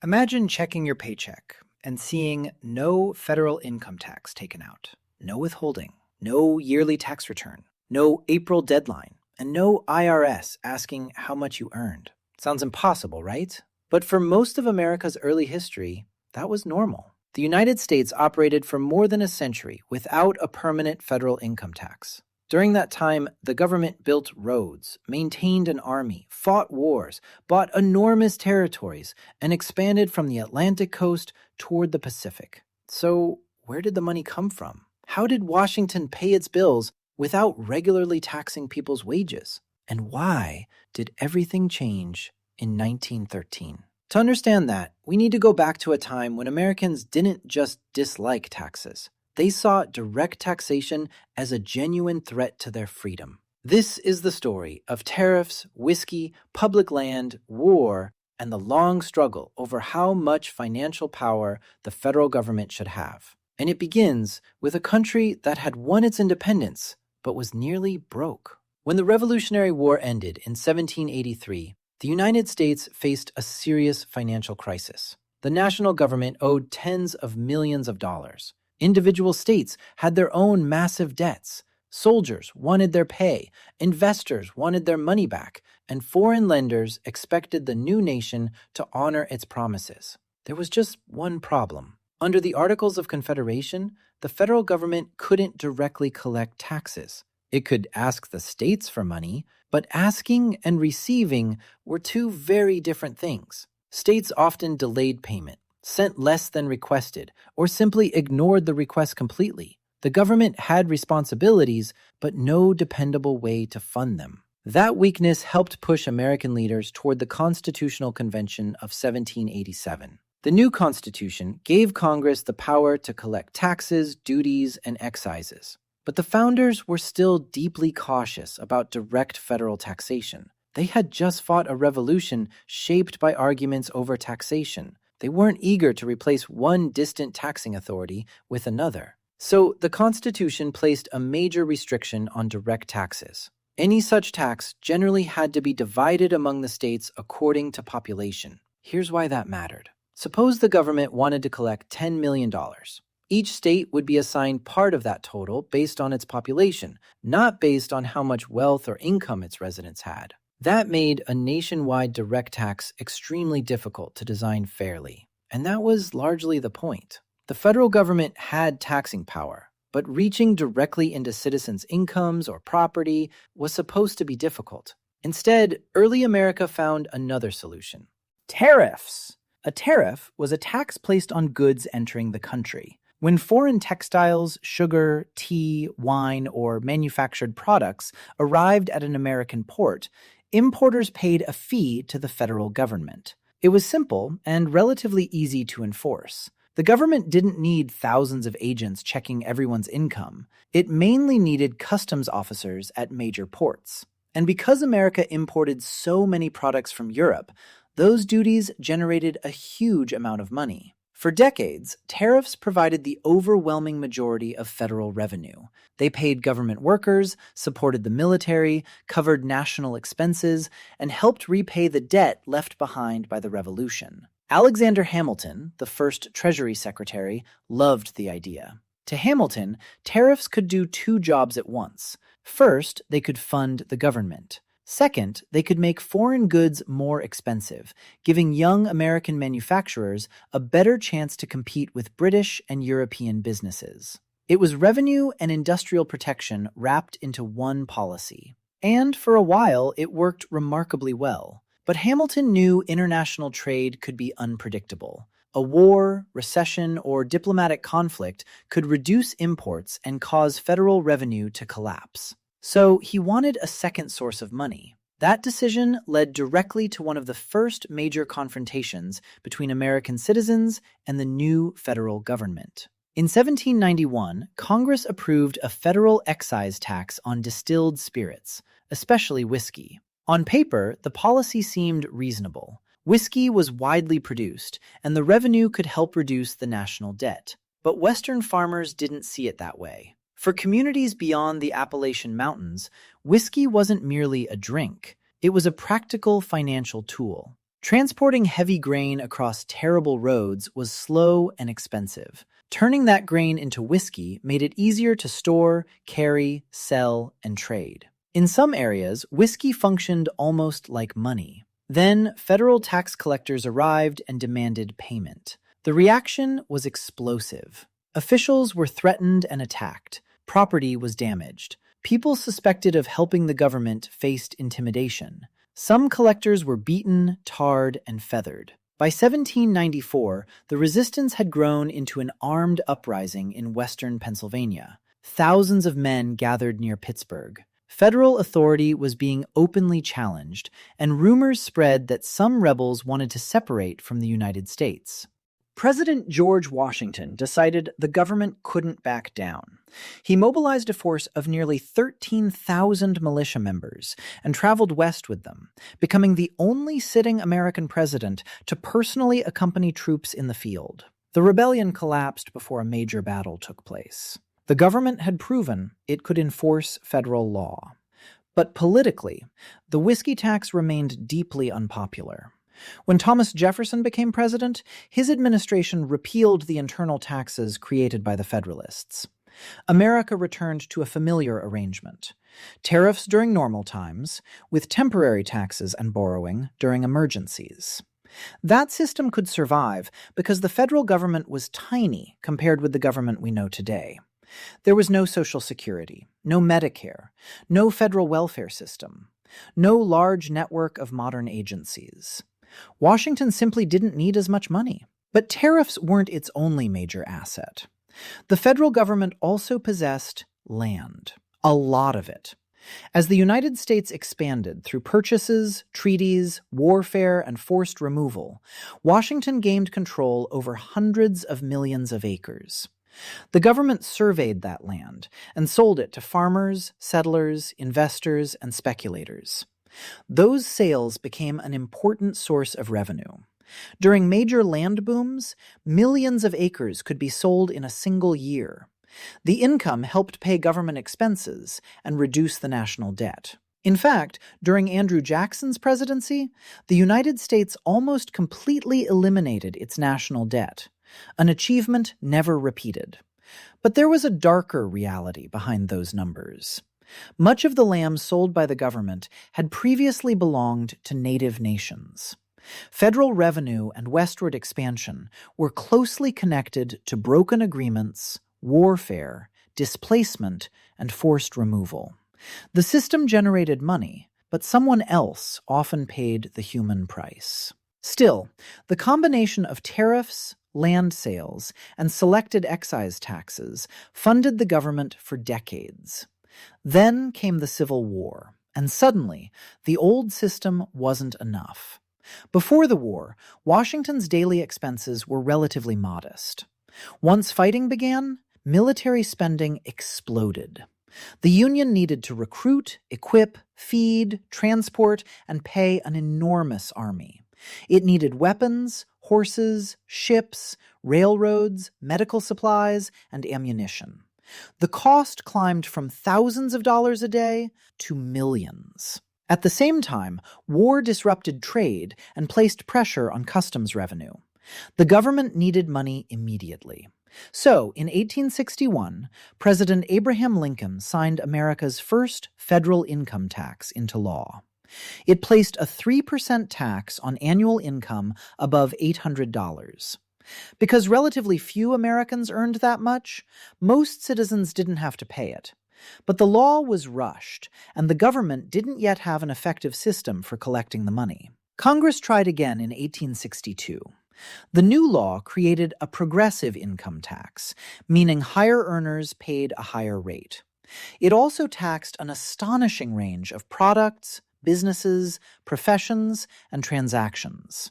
Imagine checking your paycheck and seeing no federal income tax taken out, no withholding, no yearly tax return, no April deadline, and no IRS asking how much you earned. Sounds impossible, right? But for most of America's early history, that was normal. The United States operated for more than a century without a permanent federal income tax. During that time, the government built roads, maintained an army, fought wars, bought enormous territories, and expanded from the Atlantic coast toward the Pacific. So, where did the money come from? How did Washington pay its bills without regularly taxing people's wages? And why did everything change in 1913? To understand that, we need to go back to a time when Americans didn't just dislike taxes. They saw direct taxation as a genuine threat to their freedom. This is the story of tariffs, whiskey, public land, war, and the long struggle over how much financial power the federal government should have. And it begins with a country that had won its independence, but was nearly broke. When the Revolutionary War ended in 1783, the United States faced a serious financial crisis. The national government owed tens of millions of dollars. Individual states had their own massive debts. Soldiers wanted their pay, investors wanted their money back, and foreign lenders expected the new nation to honor its promises. There was just one problem. Under the Articles of Confederation, the federal government couldn't directly collect taxes. It could ask the states for money, but asking and receiving were two very different things. States often delayed payment, sent less than requested, or simply ignored the request completely. The government had responsibilities, but no dependable way to fund them. That weakness helped push American leaders toward the Constitutional Convention of 1787. The new Constitution gave Congress the power to collect taxes, duties, and excises. But the founders were still deeply cautious about direct federal taxation. They had just fought a revolution shaped by arguments over taxation. They weren't eager to replace one distant taxing authority with another. So the Constitution placed a major restriction on direct taxes. Any such tax generally had to be divided among the states according to population. Here's why that mattered. Suppose the government wanted to collect $10 million. Each state would be assigned part of that total based on its population, not based on how much wealth or income its residents had. That made a nationwide direct tax extremely difficult to design fairly. And that was largely the point. The federal government had taxing power, but reaching directly into citizens' incomes or property was supposed to be difficult. Instead, early America found another solution. Tariffs. A tariff was a tax placed on goods entering the country. When foreign textiles, sugar, tea, wine, or manufactured products arrived at an American port, importers paid a fee to the federal government. It was simple and relatively easy to enforce. The government didn't need thousands of agents checking everyone's income. It mainly needed customs officers at major ports. And because America imported so many products from Europe, those duties generated a huge amount of money. For decades, tariffs provided the overwhelming majority of federal revenue. They paid government workers, supported the military, covered national expenses, and helped repay the debt left behind by the Revolution. Alexander Hamilton, the first Treasury Secretary, loved the idea. To Hamilton, tariffs could do two jobs at once. First, they could fund the government. Second, they could make foreign goods more expensive, giving young American manufacturers a better chance to compete with British and European businesses. It was revenue and industrial protection wrapped into one policy. And for a while, it worked remarkably well. But Hamilton knew international trade could be unpredictable. A war, recession, or diplomatic conflict could reduce imports and cause federal revenue to collapse. So he wanted a second source of money. That decision led directly to one of the first major confrontations between American citizens and the new federal government. In 1791, Congress approved a federal excise tax on distilled spirits, especially whiskey. On paper, the policy seemed reasonable. Whiskey was widely produced, and the revenue could help reduce the national debt. But Western farmers didn't see it that way. For communities beyond the Appalachian Mountains, whiskey wasn't merely a drink. It was a practical financial tool. Transporting heavy grain across terrible roads was slow and expensive. Turning that grain into whiskey made it easier to store, carry, sell, and trade. In some areas, whiskey functioned almost like money. Then, federal tax collectors arrived and demanded payment. The reaction was explosive. Officials were threatened and attacked. Property was damaged. People suspected of helping the government faced intimidation. Some collectors were beaten, tarred, and feathered. By 1794, the resistance had grown into an armed uprising in western Pennsylvania. Thousands of men gathered near Pittsburgh. Federal authority was being openly challenged, and rumors spread that some rebels wanted to separate from the United States. President George Washington decided the government couldn't back down. He mobilized a force of nearly 13,000 militia members and traveled west with them, becoming the only sitting American president to personally accompany troops in the field. The rebellion collapsed before a major battle took place. The government had proven it could enforce federal law. But politically, the whiskey tax remained deeply unpopular. When Thomas Jefferson became president, his administration repealed the internal taxes created by the Federalists. America returned to a familiar arrangement: tariffs during normal times, with temporary taxes and borrowing during emergencies. That system could survive because the federal government was tiny compared with the government we know today. There was no Social Security, no Medicare, no federal welfare system, no large network of modern agencies. Washington simply didn't need as much money. But tariffs weren't its only major asset. The federal government also possessed land, a lot of it. As the United States expanded through purchases, treaties, warfare, and forced removal, Washington gained control over hundreds of millions of acres. The government surveyed that land and sold it to farmers, settlers, investors, and speculators. Those sales became an important source of revenue. During major land booms, millions of acres could be sold in a single year. The income helped pay government expenses and reduce the national debt. In fact, during Andrew Jackson's presidency, the United States almost completely eliminated its national debt, an achievement never repeated. But there was a darker reality behind those numbers. Much of the land sold by the government had previously belonged to native nations. Federal revenue and westward expansion were closely connected to broken agreements, warfare, displacement, and forced removal. The system generated money, but someone else often paid the human price. Still, the combination of tariffs, land sales, and selected excise taxes funded the government for decades. Then came the Civil War, and suddenly, the old system wasn't enough. Before the war, Washington's daily expenses were relatively modest. Once fighting began, military spending exploded. The Union needed to recruit, equip, feed, transport, and pay an enormous army. It needed weapons, horses, ships, railroads, medical supplies, and ammunition. The cost climbed from thousands of dollars a day to millions. At the same time, war disrupted trade and placed pressure on customs revenue. The government needed money immediately. So, in 1861, President Abraham Lincoln signed America's first federal income tax into law. It placed a 3% tax on annual income above $800. Because relatively few Americans earned that much, most citizens didn't have to pay it. But the law was rushed, and the government didn't yet have an effective system for collecting the money. Congress tried again in 1862. The new law created a progressive income tax, meaning higher earners paid a higher rate. It also taxed an astonishing range of products, businesses, professions, and transactions.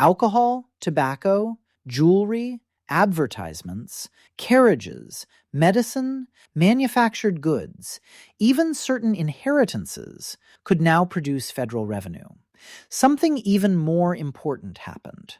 Alcohol, tobacco, jewelry, advertisements, carriages, medicine, manufactured goods, even certain inheritances could now produce federal revenue. Something even more important happened.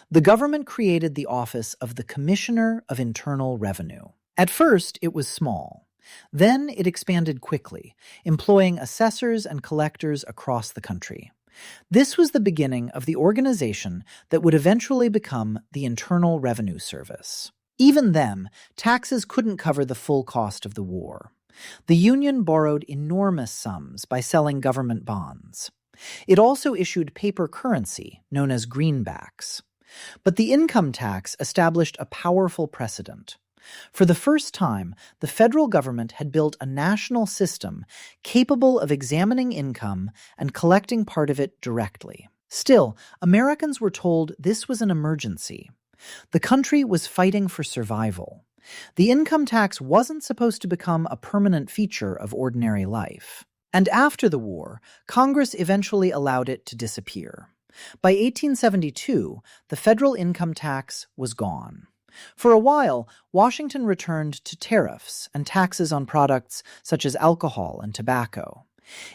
The government created the office of the Commissioner of Internal Revenue. At first, it was small. Then it expanded quickly, employing assessors and collectors across the country. This was the beginning of the organization that would eventually become the Internal Revenue Service. Even then, taxes couldn't cover the full cost of the war. The Union borrowed enormous sums by selling government bonds. It also issued paper currency, known as greenbacks. But the income tax established a powerful precedent. For the first time, the federal government had built a national system capable of examining income and collecting part of it directly. Still, Americans were told this was an emergency. The country was fighting for survival. The income tax wasn't supposed to become a permanent feature of ordinary life. And after the war, Congress eventually allowed it to disappear. By 1872, the federal income tax was gone. For a while, Washington returned to tariffs and taxes on products such as alcohol and tobacco.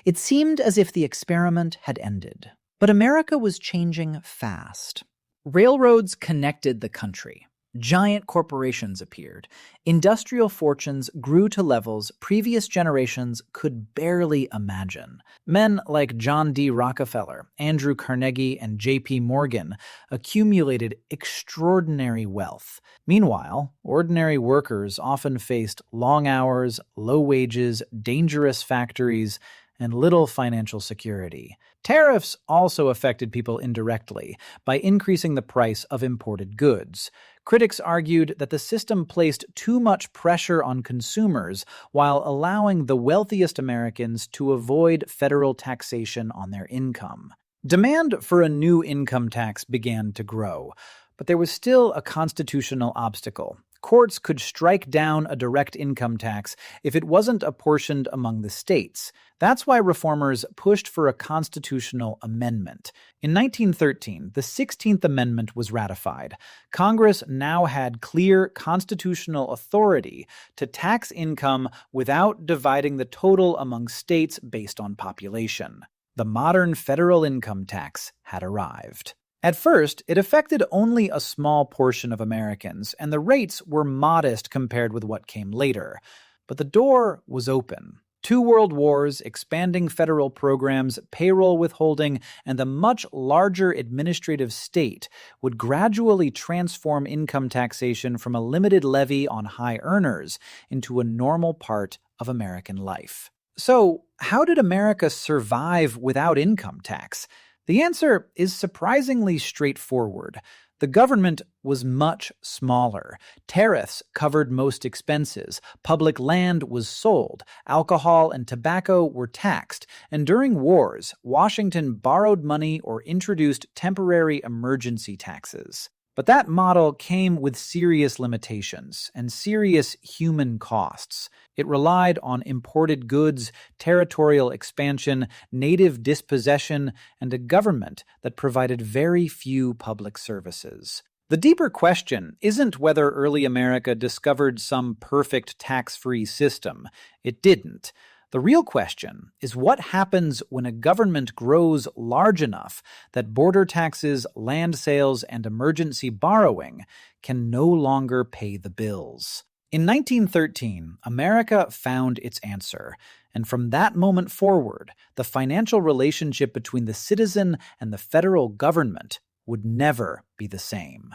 It seemed as if the experiment had ended. But America was changing fast. Railroads connected the country. Giant corporations appeared. Industrial fortunes grew to levels previous generations could barely imagine. Men like John D. Rockefeller, Andrew Carnegie, and J.P. Morgan accumulated extraordinary wealth. Meanwhile, ordinary workers often faced long hours, low wages, dangerous factories, and little financial security. Tariffs also affected people indirectly by increasing the price of imported goods. Critics argued that the system placed too much pressure on consumers while allowing the wealthiest Americans to avoid federal taxation on their income. Demand for a new income tax began to grow, but there was still a constitutional obstacle. Courts could strike down a direct income tax if it wasn't apportioned among the states. That's why reformers pushed for a constitutional amendment. In 1913, the 16th Amendment was ratified. Congress now had clear constitutional authority to tax income without dividing the total among states based on population. The modern federal income tax had arrived. At first, it affected only a small portion of Americans, and the rates were modest compared with what came later. But the door was open. 2 world wars, expanding federal programs, payroll withholding, and a much larger administrative state would gradually transform income taxation from a limited levy on high earners into a normal part of American life. So, how did America survive without income tax? The answer is surprisingly straightforward. The government was much smaller. Tariffs covered most expenses. Public land was sold. Alcohol and tobacco were taxed. And during wars, Washington borrowed money or introduced temporary emergency taxes. But that model came with serious limitations and serious human costs. It relied on imported goods, territorial expansion, native dispossession, and a government that provided very few public services. The deeper question isn't whether early America discovered some perfect tax-free system. It didn't. The real question is what happens when a government grows large enough that border taxes, land sales, and emergency borrowing can no longer pay the bills. In 1913, America found its answer, and from that moment forward, the financial relationship between the citizen and the federal government would never be the same.